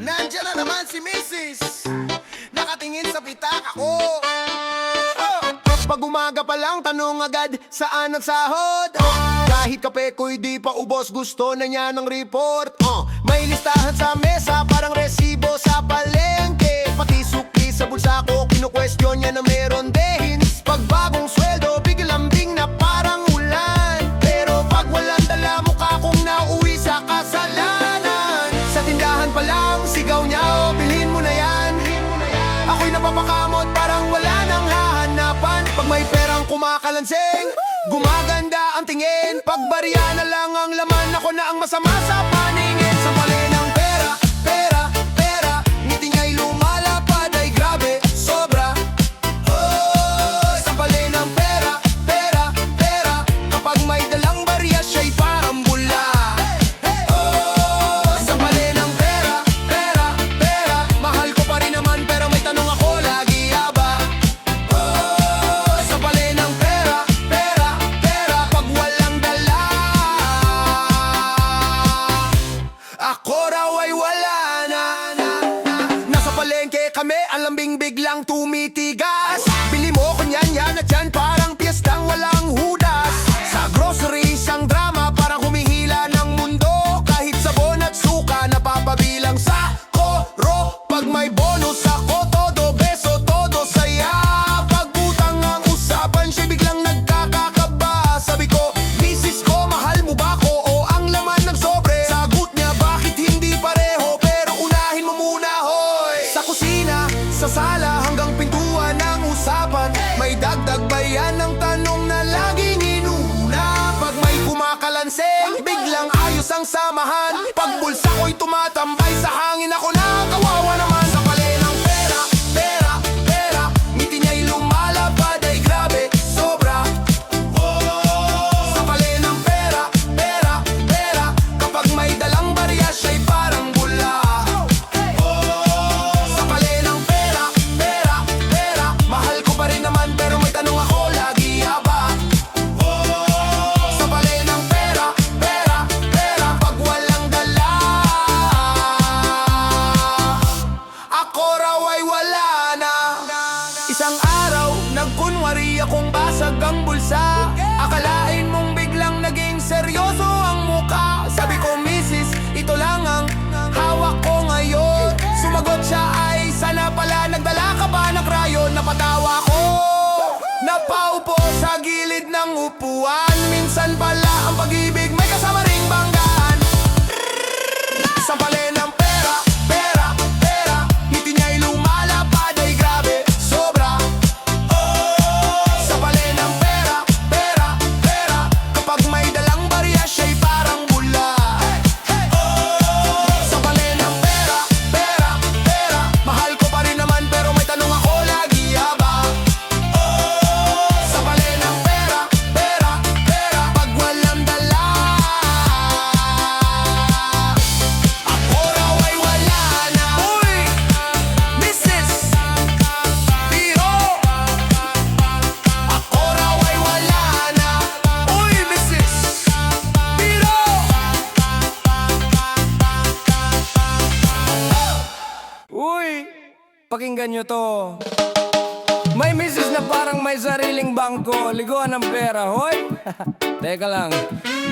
Nandiyan na naman si Mrs. Nakatingin sa pitaka ko. Pag umaga pa lang, tanong agad saan ang sahod. Kahit kape ko'y di pa ubos, gusto na niya ng report. May listahan sa mesa, parang resibo sa palengke. Pati sukli sa bulsa ko, kinu-question niya na meron din. Pag bagong sweldo, biglang-bing na parang ulan. Pero pag walang dala, mukha kong nauwi sa kasalanan. Sa tindahan pa lang, sigaw niya, oh, bilhin mo na yan. Ako'y napapakamot, parang wala nang hahanapan. Pag may perang kumakalansing, gumaganda ang tingin. Pag barya na lang ang laman, ako na ang masama sa paningin. Sa pali ng pera, pera, pera, ngiti niya'y lumalapad, ay grabe, sobra. Oh, sa pali ng pera, pera, pera, kapag may dalang barya, siya'y parang bula. Oh, sa pali ng pera, pera, pera, mahal ko pa rin naman, pero may tanong ako, lagi ba? Oh, sa pali ng pera, pera, pera, pag walang dala, ako raw ay wala na. Nasa palengke kami, ang lambing biglang tumitigas. Bili mo ko niyan, yan at yan, parang piyestang walang hudas. Sa grocery, isang drama, parang humihila ng mundo. Kahit sabon at suka, napapabilang sa koro. Pag may bonus ako, todo beso, todo saya. Pag utang ang usapan, siya biglang nagkakakaba. Sabi ko, misis ko, mahal mo ba ko o ang laman ng sobre? Sagot niya, bakit hindi pareho? Pero unahin mo muna, hoy. Sa kusina, sa sala, hanggang pintuan ng usapan. May dagdag ba yan ang tanong na laging inuuna? Pag may kumakalansing, biglang ayos ang samahan. Pag bulsa ko'y tumatambay sa hangin, ako na kawawa naman. Sa pali ng pera, pera, pera, ngiti niya'y lumalapad, ay grabe, sobra. Oh, sa pali ng pera, pera, pera, kapag may dalang barya, siya'y parang bula. Oh, sa pali ng pera, pera, pera, mahal ko pa rin naman, pero may tanong ako, lagi ba? Oh, sa pali ng pera, pera, pera, pag walang dala, ako raw ay wala na. Isang araw, nagkunwari akong basag ang bulsa. Akalain mong biglang naging seryoso ang muka. Sabi ko, misis, ito lang ang hawak ko ngayon. Sumagot siya, ay sana pala nagdala ka pa ng krayon. Napatawa ko, napaupo sa gilid ng upuan. Minsan pala ang pag-ibig may kasama ring banggaan. Sa pali ng pera, pera, pera, ngiti niya'y lumalapad, ay grabe, sobra. Oh, sa pali ng pera, pera, pera, kapag may dalang barya, siya'y parang bula. Oh, sa pali ng pera, pera, pera, mahal ko pa rin naman, pero may tanong ako, lagi ba? Oh, sa pali ng pera, pera, pera, pag walang dala, ako raw ay wala na. Uy, Mrs. Biro, ako raw ay wala na. Uy, Mrs. Biro. Uy, pakinggan nyo to. May misis na parang may sariling bangko, liguan ng pera, hoy. Teka lang.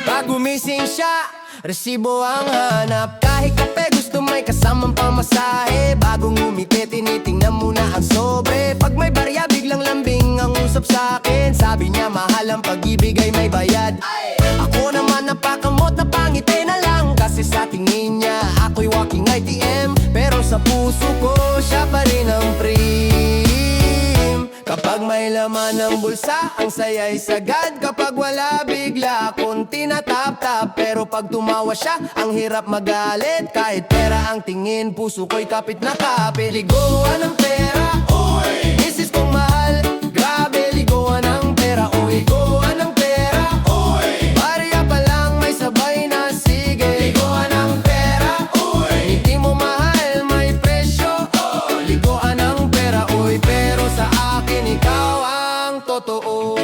Pag gumising siya, resibo ang hanap. Kahit kape gusto may kasamang pamasahe. Bagong umiti, tinitingnan muna ang sobre. Pag may barya, biglang lambing ang usap sa'kin. Sabi niya, mahal ang pag-ibig ay may bayad. Ako naman napakamot, napangiti na lang. Kasi sa tingin niya, ako'y walking ITM. Pero sa puso ko, siya pa rin ang prim. Kapag may laman ng bulsa, ang saya'y sagad. Kapag wala, bigla akong tinatap-tap. Pero pag tumawa siya, ang hirap magalit. Kahit pera ang tingin, puso ko'y kapit na kapit. Ligoan ng pera, uy, misis kong mahal, grabe, ligoan ng pera, uy. Ligoan ng pera, uy, barya pa lang may sabay na sige. Ligoan ng pera, uy, hindi mo mahal, may presyo. Ligoan ng pera, uy, pero sa akin ikaw ang totoo.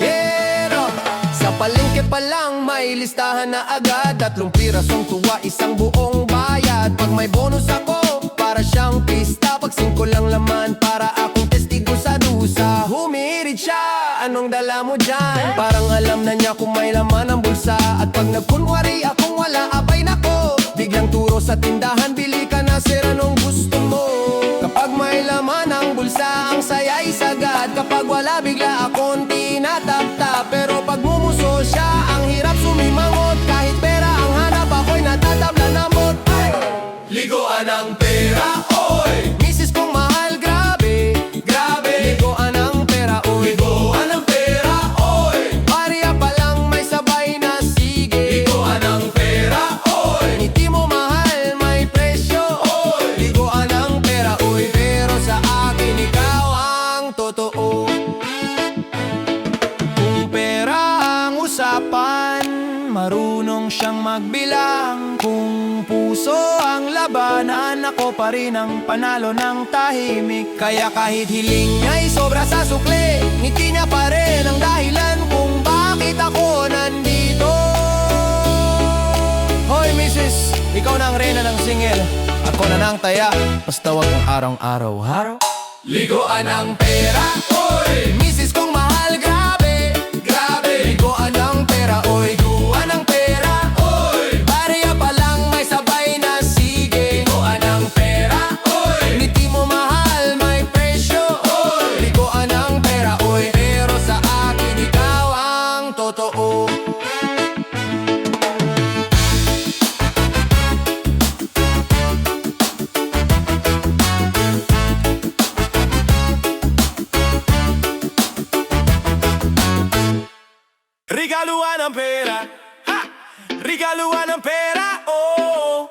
Pero sa palengke pa lang may listahan na agad. 3 pirasong tuwa, isang buong bayad. Pag may bonus ako, para siyang pista. Pag 5 lang laman, para akong testigo sa dusa. Humirit siya, anong dala mo dyan? Parang alam na niya kung may laman ang bulsa. At pag nagkunwari akong wala, abay nako, biglang turo sa tindahan, bili ka na sir, anong gusto mo? Kapag may laman ang bulsa, ang saya'y sagad. Kapag wala, bigla akong tinatap-tap. Pero pag mumuso siya, ang hirap sumimangot. Kahit pera ang hanap, ako'y natatabla na mot. Ligoan ang pera, oy! Misis kong mahal, grabe, grabe. Ligoan ang pera, oy! Ligoan ang pera, oy! Barya pa lang may sabay na sige. Ligoan ang pera, oy! Ngiti mo mahal, may presyo, oy! Ligoan ang pera, oy! Pero sa akin, ikaw ang totoo. Kung pera ang usapan, marunong siyang magbilang. Kung puso ang labanan, ako pa rin ang panalo ng tahimik. Kaya kahit hiling niya'y sobra sa sukli, ngiti niya pa rin ang dahilan kung bakit ako nandito. Hoy misis, ikaw na ang reyna ng singil, ako na ng taya, basta wag ang araw-araw. Ligoan ang pera, oy! Misis kong mahal, grabe, grabe. Ligoan ang pera, oy! Ligoan ang pera, oy! Barya pa lang may sabay na sige. Ligoan ang pera, oy! Ngiti mo mahal, may presyo, oy! Ligoan ang pera, oy! Pero sa akin, ikaw ang totoo. Regaluhan ng pera, ha! Regaluhan ng pera, oh!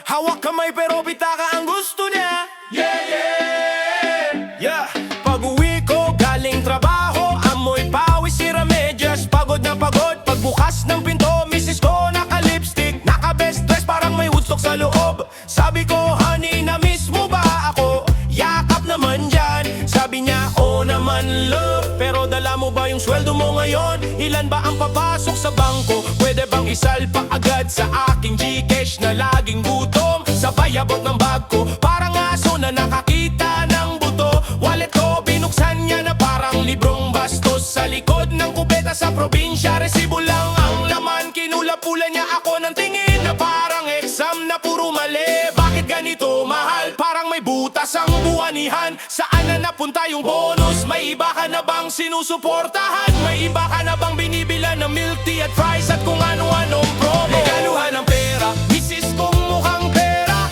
Hawak kamay pero pitaka ang gusto niya. Yeah, yeah! Yeah! Pag-uwi ko galing trabaho, amoy pawis si Ramedyas. Pagod na pagod, pagbukas ng pinto, misis ko naka-lipstick, naka-best dress, parang may Woodstock sa loob. Sabi ko, honey, na-miss mo ba ako? Yakap naman dyan. Sabi niya, oh naman love, pero dala mo ba yung sweldo mo ngayon? Ilan ba ang papasok sa bangko? Pwede bang isalpa agad sa aking Gcash na laging gutom? Sabay abot ng bag ko, parang aso na nakakita ng buto. Wallet ko binuksan niya na parang librong bastos. Sa likod ng kubeta sa probinsya, resibo lang ang laman. Kinulapulan niya ako ng tingin na parang exam na puro mali. Bakit ganito mahal? Parang may butas ang buwanihan. Saan na napunta yung bonus? May iba ka na bang sinusuportahan? May iba ka na bang binibilan ng milk tea at fries at kung ano-anong promo? Regaluhan ng pera, misis kong mukhang pera.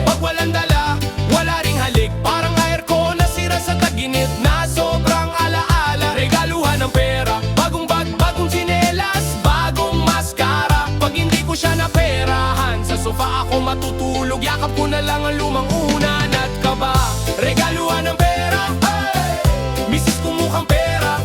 Pag walang dala, wala ring halik. Parang aircon na sira sa taginit na sobrang alaala. Regaluhan ng pera, bagong bag, bagong tsinelas, bagong maskara. Pag hindi ko siya naperahan, sa sofa ako matutulog. Yakap ko na lang ang lumang unan at kaba. Regaluhan ng pera, misis ko mukhang pera,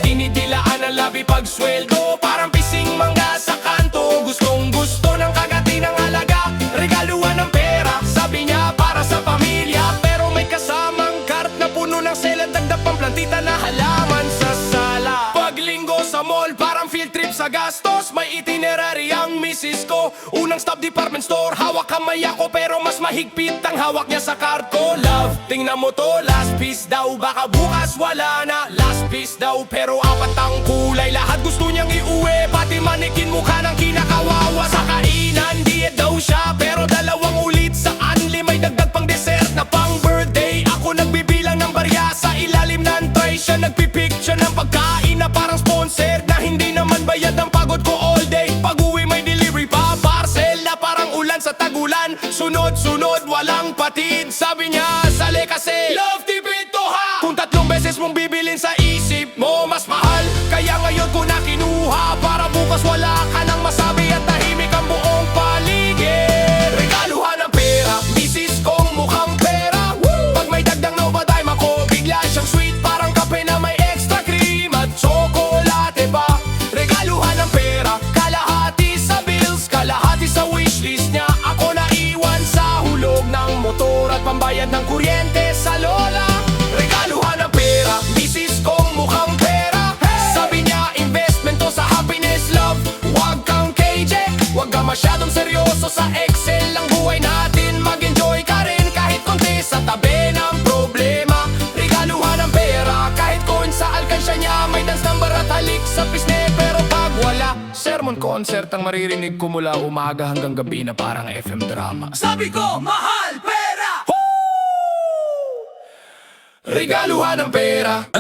dinidilaan ang labi pag sweldo. Parang pising mangga sa kanto, gustong gusto ng kagati ng halaga. Regaluhan ng pera, sabi niya para sa pamilya. Pero may kasamang cart na puno ng sela, dagdag pang plantita na halaman sa sala. Pag linggo sa mall, parang field trip sa gastos. May itinerary ang misis ko, unang stop department store. Hawak kamay ako pero mas mahigpit ang hawak niya sa card ko. Love, tingnan mo to, last piece daw, baka bukas wala na. Last piece daw, pero 4 ang kulay. Lahat gusto niyang iuwi, pati manikin mukha ng kinakawawa. Sa kainan, diet daw siya, pero 2 ulit sa unli. May dagdag pang dessert na pang birthday. Ako nagbibilang ng barya sa ilalim ng tray. Siya nagpipicture ng pagkain na parang sponsored, na hindi naman bayad ang pagod ko all day. Pag-uwi may delivery pa, parcel na parang ulan sa tagulan. Sunod-sunod, walang patid. Sabi niya, sali kasi love tipid to ha. Kung 3 beses mong bibilin sa isip mo, mas mahal. Kaya ngayon ko na kinuha, para bukas wala ka nang masabi Huwag ka masyadong seryoso sa Excel ang buhay natin. Mag-enjoy ka rin kahit konti sa tabi ng problema. Regaluhan ng pera kahit coin sa alkansya niya. May dance number at halik sa pisne. Pero pag wala, sermon concert ang maririnig ko mula umaga hanggang gabi na parang FM drama. Sabi ko, mahal pera! Regaluhan ng pera.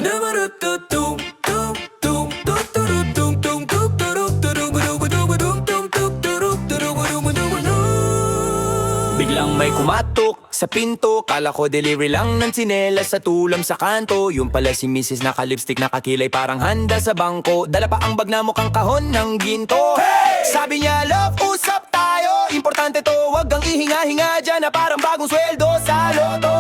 Biglang may kumatok sa pinto. Kala ko delivery lang ng tsinelas sa tulam sa kanto. Yung pala si Mrs. Naka-lipstick, nakakilay parang handa sa bangko. Dala pa ang bag na mukhang kahon ng ginto. Sabi niya, love, usap tayo. Importante to, wag kang ihinga-hinga dyan na parang bagong sweldo sa loto.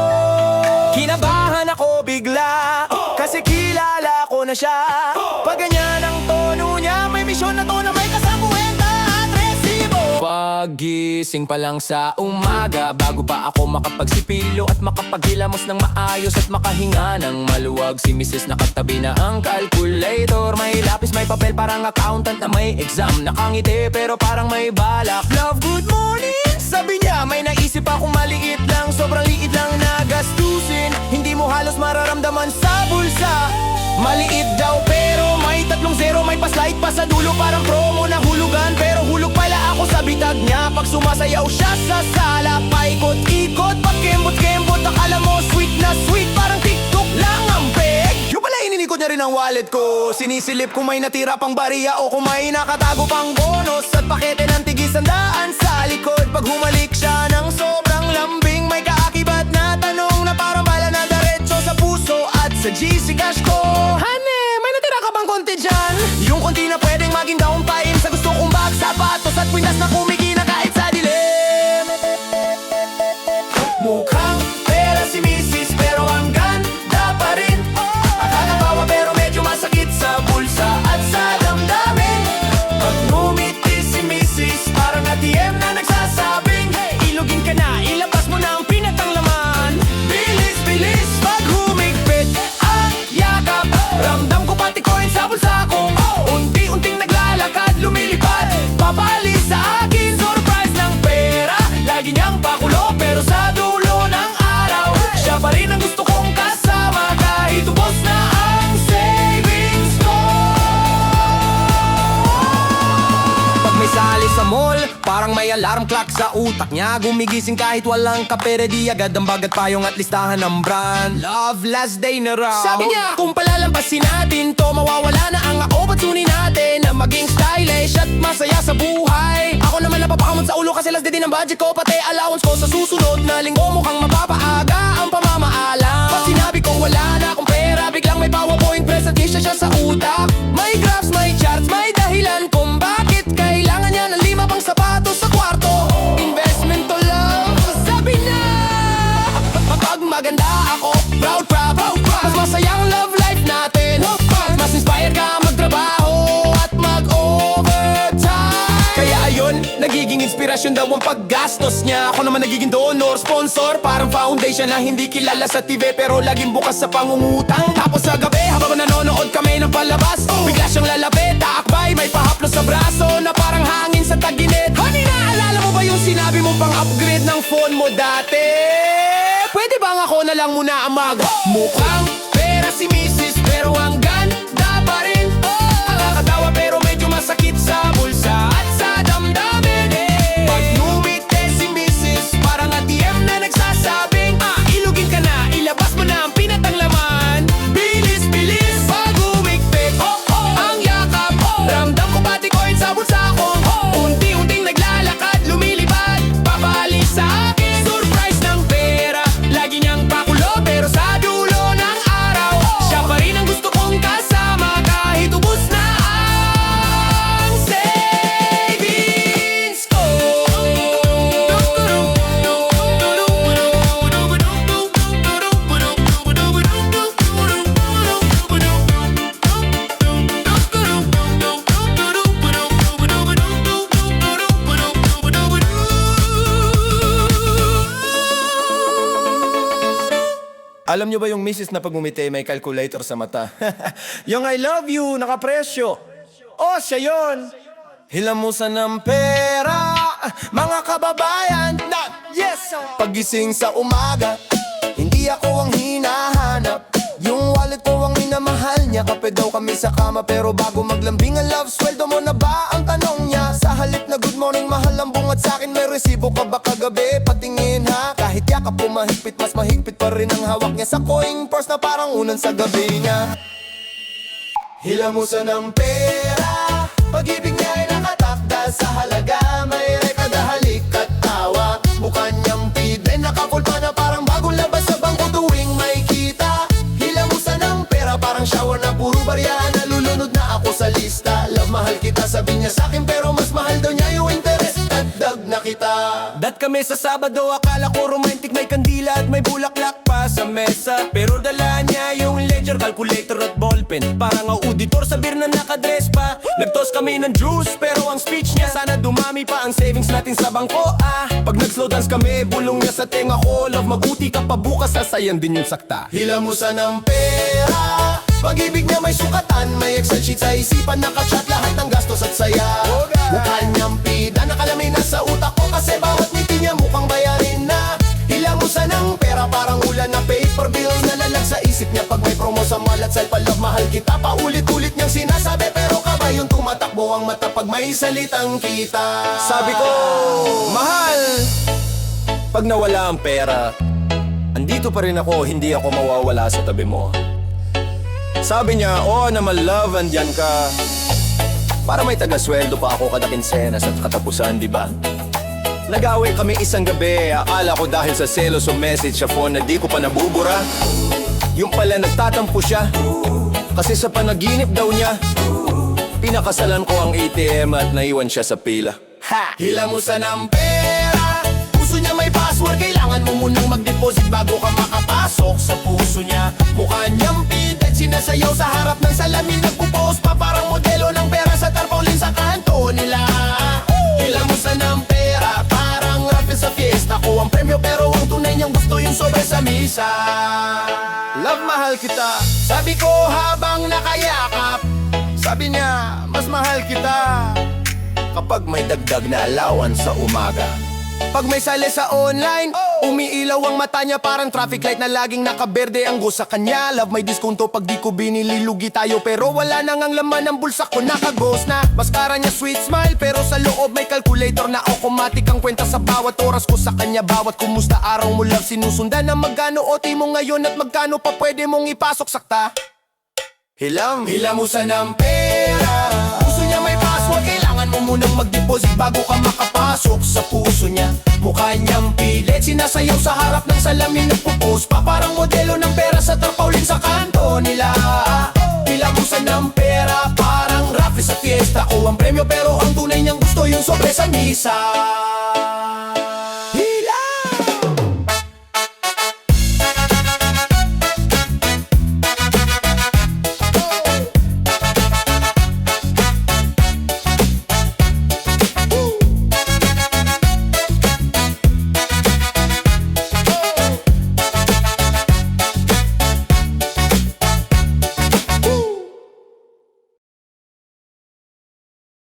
Kinabahan ako bigla, kasi kilala ko na siya. Pag ganyan ang tono niya, may misyon na to na may kasabueta at resibo. Pagising pa lang sa umaga, bago pa ako makapagsipilo at makapaghilamos ng maayos at makahinga ng maluwag, si Mrs. nakatabi na ang calculator. May lapis, may papel, parang accountant na may exam. Nakangiti pero parang may balak. Love, good morning! Sabi niya, may naisip akong maliit lang. Sobrang liit lang na gastusin. Hindi mo halos mararamdaman sa bulsa. Maliit daw pero may 3 zero. May pa-slide pa sa dulo, parang promo na hulugan. Pero hulog pala ako sa bitag niya pag sumasayaw siya sa sala. Paikot-ikot, pagkembot-kembot. Akala mo sweet na sweet, parang TikTok lang ang peg. Yung pala ininikot niya rin ang wallet ko. Sinisilip kung may natira pang bariya o kung may nakatago pang bonus at pakete ng tigis-100 sa likod. Pag humalik siya ng sobrang lambing, may kaakibat na tanong na parang bala na diretso sa puso at sa GC cash ko. Hane, may natira ka bang konti dyan? Yung konti na pwedeng maging down time sa gusto kong bag, sapatos at kwintas na kumikina kahit sa dilim. Mukhang pera si Mrs. pero ang ganda pa rin. Nakakatawa pero medyo masakit sa bulsa at sa damdamin. Pag ngumiti si Mrs. parang ATM na nagsasabing, ilugin ka na, ilabas mo na ang pinatang laman. Bilis, bilis, pag humigpit ang yakap, ramdam ko pati coin sa bulsa ko. Unti-unting naglalakad, lumilipad, papali sa akin, surprise ng pera. Lagi niyang pakulo pero sa dulo ng araw, siya pa rin ang gusto kong kasama kahit ubos na ang savings ko. Pag may sali sa mall, parang may alarm clock sa utak niya. Gumigising kahit walang kapere, di agad ang bagat payong at listahan ng brand. Love, last day na raw. Sabi niya, kung palalampasin natin to, mawawala na ang ako. Patunin natin na maging stylish at masaya sa buhay. Ako naman napapakamot sa ulo kasi last day din ang budget ko. Pati allowance ko sa susunod na linggo mukhang mapapaaga ang pamamaalam. Pag sinabi kong wala na akong pera, biglang may PowerPoint presentation siya sa utak. May graphs, may charts, may dahilan kung bakit kailangan niya ng 5 pang sapatos sa kwarto. Investment to love, sabi na. Kapag maganda ako, proud, proud, proud, proud. Mas masayang love life natin. Mas inspired ka magtrabaho at mag-overtime. Kaya ayun, nagiging inspirasyon daw ang paggastos niya. Ako naman nagiging donor, sponsor, parang foundation na hindi kilala sa TV pero laging bukas sa pangungutang. Tapos sa gabi, habang nanonood kami ng palabas, bigla siyang lalapit, taakbay, may pahaplos sa braso na parang hangin sa taginit. Honey, naalala mo ba yung sinabi mo pang upgrade ng phone mo dati? Pwede bang ako na lang muna ang mukhang pera si Mrs. pero ang ganda pa rin. Nakakatawa pero medyo masakit sa bulsa at sa damdamin. Pag ngumiti si Mrs. parang ATM na nagsasabing, ilugin ka na, ilabas mo na ang pinatang laman. Bilis, bilis, pag humigpit ang yakap, ramdam ko pati coin sa bulsa ko. Unti-unting naglalakad, lumilipad, papali sa akin, surprise ng pera. Lagi niyang pakulo pero sa dulo ng araw, siya pa rin ang gusto kong kasama kahit ubos na ang savings ko. Alam niyo ba yung misis na pag umiti may calculator sa mata? Yung I love you, nakapresyo. Oh, siya yun. Hilamusan ng pera, mga kababayan. Yes, pagising sa umaga, hindi ako ang hinahanap. Yung wallet ko ang minamahal niya. Kape daw kami sa kama, pero bago maglambing ang love, sweldo mo na ba? Ang tanong niya. Sa halip na good morning, mahal ang bungad sa'kin. May resibo ka ba kagabi? Patingin ha. Kahit yakap po mahigpit, mas mahigpit pa rin ang hawak niya sa coin purse na parang unan sa gabi niya. Hilamusan ng pera, pag-ibig niya ay nakatakda sa halaga. May rekada, halik at tawa. Mukha niyang pide, naka-full pa na parang bagong labas sa bangko tuwing may kita. Hilamusan ng pera, parang shower na puro barya. Nalulunod na ako sa lista. Love, mahal kita, sabi niya sa'kin, pero mas mahal daw niya yung interest. Dagdag na kita. Dat kami sa Sabado, akala ko romantic. May kandila at may bulaklak pa sa mesa. Pero dala niya yung ledger, calculator at ballpen. Parang auditor sa beer na nakadress pa. Nagtos kami ng juice, pero ang speech niya, sana dumami pa ang savings natin sa bangko. Pag nag-slow dance kami, bulong niya sa tenga ko. Love, mabuti ka pa bukas, sasayan din yung sakta. Hilamusan ng pera, pag-ibig niya may sukatan. May Excel sheet sa isipan, nakachat lahat ng gastos at saya. Mukha niyang pida, nakalamin na sa utak ko. Kasi bawat ngiti niya mukhang bayarin na. Hilamusan ng pera, parang ulan na paper bill. Nalalag sa isip niya pag may promo sa mall at cellphone. Love, mahal kita, paulit-ulit niyang sinasabi. Pero kaba yung tumatakbo ang mata pag may salitang kita. Sabi ko, mahal, pag nawala ang pera, andito pa rin ako, hindi ako mawawala sa tabi mo. Sabi niya, oo naman love, andyan ka. Para may taga-sweldo pa ako kada kinsenas at katapusan, di ba? Nag-away kami isang gabi, akala ko dahil sa selos o message sa phone na di ko pa nabubura. Yung pala nagtatampo siya, kasi sa panaginip daw niya, pinakasalan ko ang ATM at naiwan siya sa pila. Hilamusan ng pera, puso niya may password. Kailangan mo munang mag-deposit bago ka makapasok sa puso niya. Mukha niyang pidet, sinasayaw sa harap ng salamin. Nagpo-post pa parang modelo ng pera sa tarpaulin sa kanto nila. Hilamusan ng pera, parang raffle sa fiesta. Ko ang premyo pero ang tunay niyang gusto yung sobre sa misa. Love, mahal kita, sabi ko habang nakayakap. Sabi niya, mas mahal kita kapag may dagdag na allowance sa umaga. Pag may sale sa online, umiilaw ang mata niya parang traffic light na laging nakaberde ang go sa kanya. Love, may diskonto pag di ko binili, lugi tayo. Pero wala nang ang laman ng bulsa ko, nakaghost na. Mascara niya sweet smile, pero sa loob may calculator na automatic ang kwenta sa bawat oras ko sa kanya. Bawat kumusta araw mo love, sinusundan na magkano OT mo ngayon at magkano pa pwede mong ipasok sakta. Hilamusan ng pera, puso niya may password. Kailangan mo munang mag-deposit bago ka makapasok sa puso niya. Mukha niyang pilit, sinasayaw sa harap ng salamin. Nagpo-post pa parang modelo ng pera sa tarpaulin sa kanto nila. Hilamusan ng pera, parang raffle sa fiesta. Ko ang premyo pero ang tunay niyang gusto yung sobre sa misa.